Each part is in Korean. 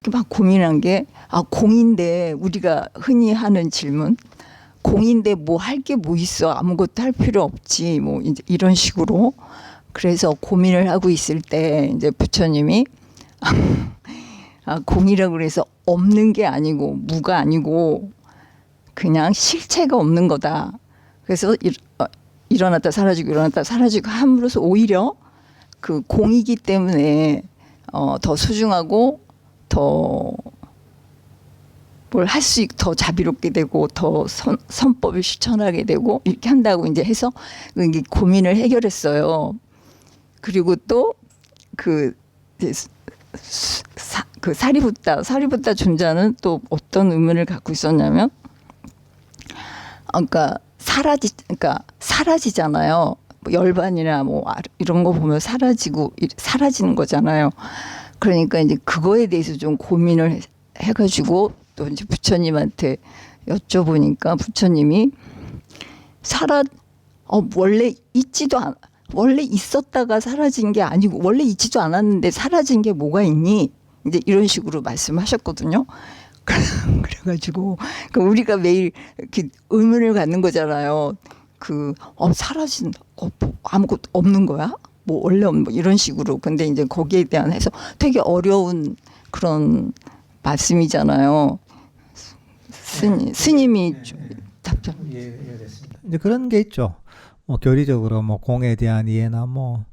막 고민한 게, 공인데, 우리가 흔히 하는 질문, 공인데 뭐 할 게 뭐 있어? 아무것도 할 필요 없지. 뭐 이제 이런 식으로. 그래서 고민을 하고 있을 때 이제 부처님이 공이라고 그래서 없는 게 아니고 무가 아니고 그냥 실체가 없는 거다. 그래서 일어났다 사라지고 일어났다 사라지고 함으로써 오히려 그 공이기 때문에 더 소중하고 더 뭘 할 수 있고 더 자비롭게 되고 더 선법을 실천하게 되고 이렇게 한다고 이제 해서 이게 고민을 해결했어요. 그리고 또 그 사리부타 존자는 또 어떤 의문을 갖고 있었냐면, 그러니까 사라지잖아요. 뭐 열반이나 뭐 이런 거 보면 사라지는 거잖아요. 그러니까 이제 그거에 대해서 좀 고민을 해가지고 또 이제 부처님한테 여쭤보니까 부처님이 원래 있었다가 사라진 게 아니고 원래 있지도 않았는데 사라진 게 뭐가 있니? 이제 이런 식으로 말씀하셨거든요. 그래가지고 우리가 매일 이렇게 의문을 갖는 거잖아요. 사라진다. 뭐 아무것도 없는 거야? 뭐 원래 없는 뭐 이런 식으로. 근데 이제 거기에 대한 해서 되게 어려운 그런 말씀이잖아요. 스님이 답변. 이해됐습니다. 이제 그런 게 있죠. 뭐 교리적으로 뭐 공에 대한 이해나 뭐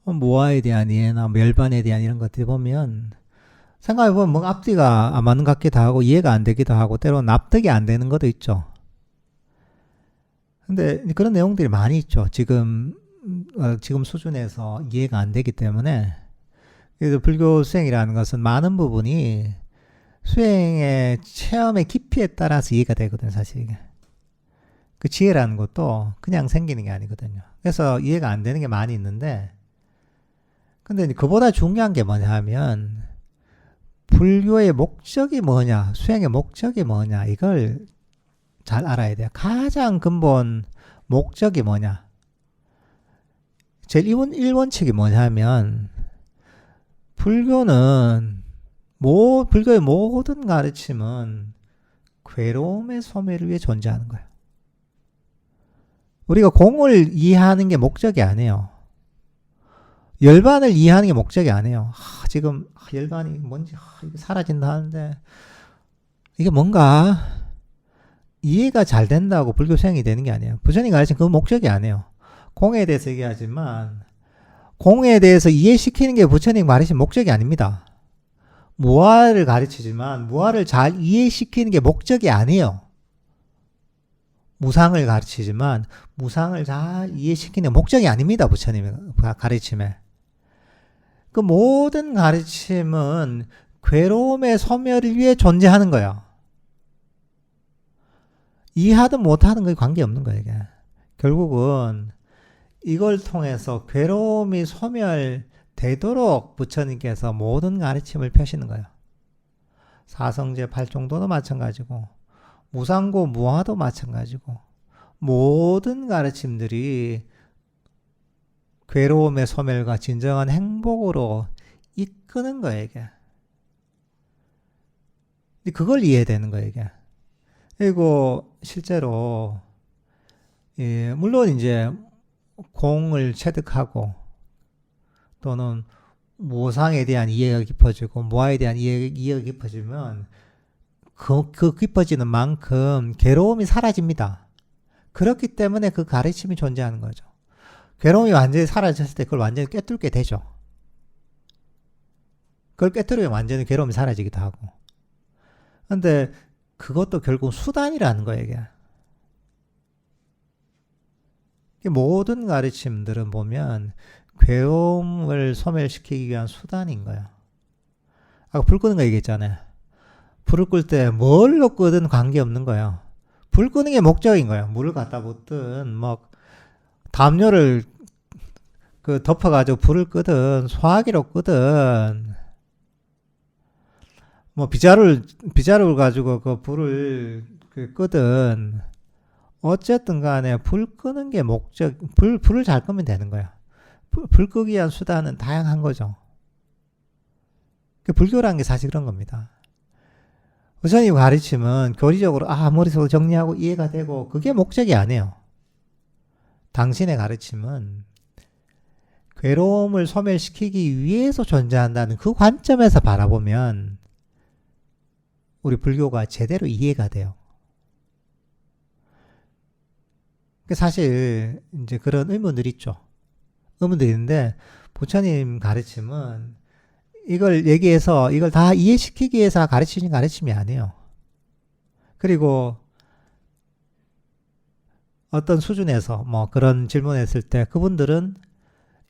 무아에 대한 이해나 멸반에 대한 이런 것들 보면 생각해보면 뭐 앞뒤가 안 맞는 것 같기도 하고 이해가 안 되기도 하고 때로는 납득이 안 되는 것도 있죠. 근데 그런 내용들이 많이 있죠. 지금 수준에서 이해가 안 되기 때문에. 그래서 불교 수행이라는 것은 많은 부분이 수행의 체험의 깊이에 따라서 이해가 되거든요, 사실 이게. 그 지혜라는 것도 그냥 생기는 게 아니거든요. 그래서 이해가 안 되는 게 많이 있는데, 근데 그보다 중요한 게 뭐냐 하면, 불교의 목적이 뭐냐, 수행의 목적이 뭐냐, 이걸 잘 알아야 돼요. 가장 근본 목적이 뭐냐. 제일 1원칙이 뭐냐 하면, 불교의 모든 가르침은 괴로움의 소멸을 위해 존재하는 거예요. 우리가 공을 이해하는 게 목적이 아니에요. 열반을 이해하는 게 목적이 아니에요. 지금 열반이 뭔지 이게 사라진다 하는데 이게 뭔가 이해가 잘 된다고 불교 수행이 되는 게 아니에요. 부처님 가르친 그 목적이 아니에요. 공에 대해서 얘기하지만 공에 대해서 이해시키는 게 부처님 가르친 목적이 아닙니다. 무아를 가르치지만 무아를 잘 이해시키는 게 목적이 아니에요. 무상을 가르치지만 무상을 잘 이해시키는 게 목적이 아닙니다. 부처님의 가르침에. 그 모든 가르침은 괴로움의 소멸을 위해 존재하는 거예요. 이해하든 못하든 그게 관계없는 거예요. 이게. 결국은 이걸 통해서 괴로움이 소멸되도록 부처님께서 모든 가르침을 펴시는 거예요. 사성제 8종도도 마찬가지고 무상고 무아도 마찬가지고 모든 가르침들이 괴로움의 소멸과 진정한 행복으로 이끄는 거예요. 이게. 그걸 이해해야 되는 거예요. 이게. 그리고 실제로 물론 이제 공을 체득하고 또는 무상에 대한 이해가 깊어지고 무아에 대한 이해가 깊어지면 그 깊어지는 만큼 괴로움이 사라집니다. 그렇기 때문에 그 가르침이 존재하는 거죠. 괴로움이 완전히 사라졌을 때 그걸 완전히 꿰뚫게 되죠. 그걸 꿰뚫으면 완전히 괴로움이 사라지기도 하고. 근데 그것도 결국 수단이라는 거예요, 이게. 모든 가르침들은 보면 괴로움을 소멸시키기 위한 수단인 거예요. 아까 불 끄는 거 얘기했잖아요. 불을 끌 때 뭘로 끄든 관계없는 거예요. 불 끄는 게 목적인 거예요. 물을 갖다 붓든 뭐 담요를 덮어가지고 불을 끄든 소화기로 끄든 뭐 빗자루를 가지고 그 불을 끄든 어쨌든 간에 불 끄는 게 불을 잘 끄면 되는 거야. 불 끄기 위한 수단은 다양한 거죠. 그 불교라는 게 사실 그런 겁니다. 부처님 가르침은 교리적으로 머릿속으로 정리하고 이해가 되고 그게 목적이 아니에요. 당신의 가르침은 괴로움을 소멸시키기 위해서 존재한다는 그 관점에서 바라보면 우리 불교가 제대로 이해가 돼요. 사실 이제 그런 의문들이 있죠. 의문들이 있는데 부처님 가르침은 이걸 얘기해서 이걸 다 이해시키기 위해서 가르치는 가르침이 아니에요. 그리고 어떤 수준에서 뭐 그런 질문했을 때 그분들은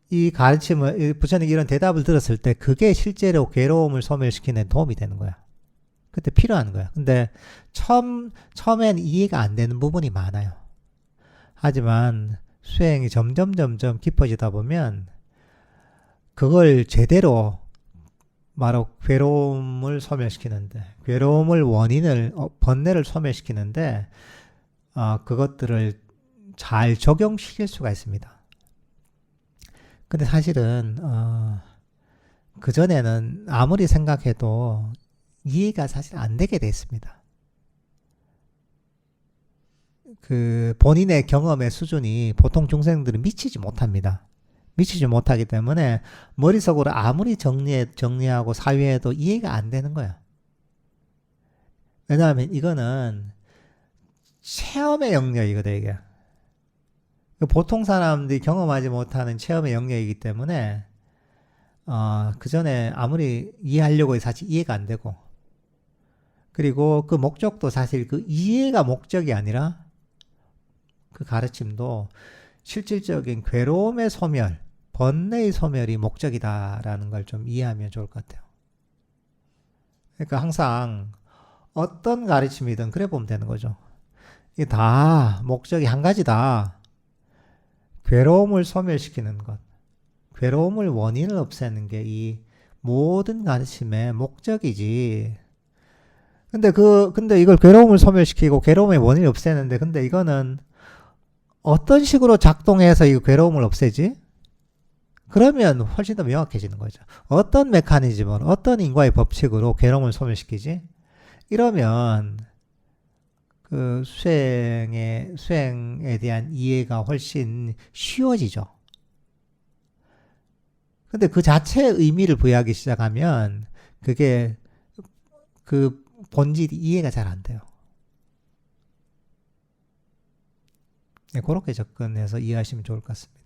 이 가르침을 부처님 이런 대답을 들었을 때 그게 실제로 괴로움을 소멸시키는 데 도움이 되는 거야. 그때 필요한 거야. 근데 처음엔 이해가 안 되는 부분이 많아요. 하지만 수행이 점점 깊어지다 보면 그걸 제대로 바로 괴로움을 소멸시키는데, 괴로움을 원인을 번뇌를 소멸시키는데 그것들을 잘 적용시킬 수가 있습니다. 근데 사실은 그전에는 아무리 생각해도 이해가 사실 안 되게 돼 있습니다. 그 본인의 경험의 수준이 보통 중생들은 미치지 못합니다. 미치지 못하기 때문에 머릿속으로 아무리 정리하고 사유해도 이해가 안 되는 거야. 왜냐하면 이거는 체험의 영역이거든, 이게. 보통 사람들이 경험하지 못하는 체험의 영역이기 때문에 그 전에 아무리 이해하려고 사실 이해가 안 되고, 그리고 그 목적도 사실 그 이해가 목적이 아니라 그 가르침도 실질적인 괴로움의 소멸, 번뇌의 소멸이 목적이다라는 걸 좀 이해하면 좋을 것 같아요. 그러니까 항상 어떤 가르침이든 그래 보면 되는 거죠. 이게 다 목적이 한 가지다. 괴로움을 소멸시키는 것, 괴로움을 원인을 없애는 게 이 모든 가르침의 목적이지. 근데 이걸 괴로움을 소멸시키고 괴로움의 원인을 없애는데, 근데 이거는 어떤 식으로 작동해서 이 괴로움을 없애지? 그러면 훨씬 더 명확해지는 거죠. 어떤 메커니즘으로, 어떤 인과의 법칙으로 괴로움을 소멸시키지? 이러면 그 수행에 대한 이해가 훨씬 쉬워지죠. 근데 그 자체의 의미를 부여하기 시작하면 그게 그 본질이 이해가 잘 안 돼요. 네, 그렇게 접근해서 이해하시면 좋을 것 같습니다.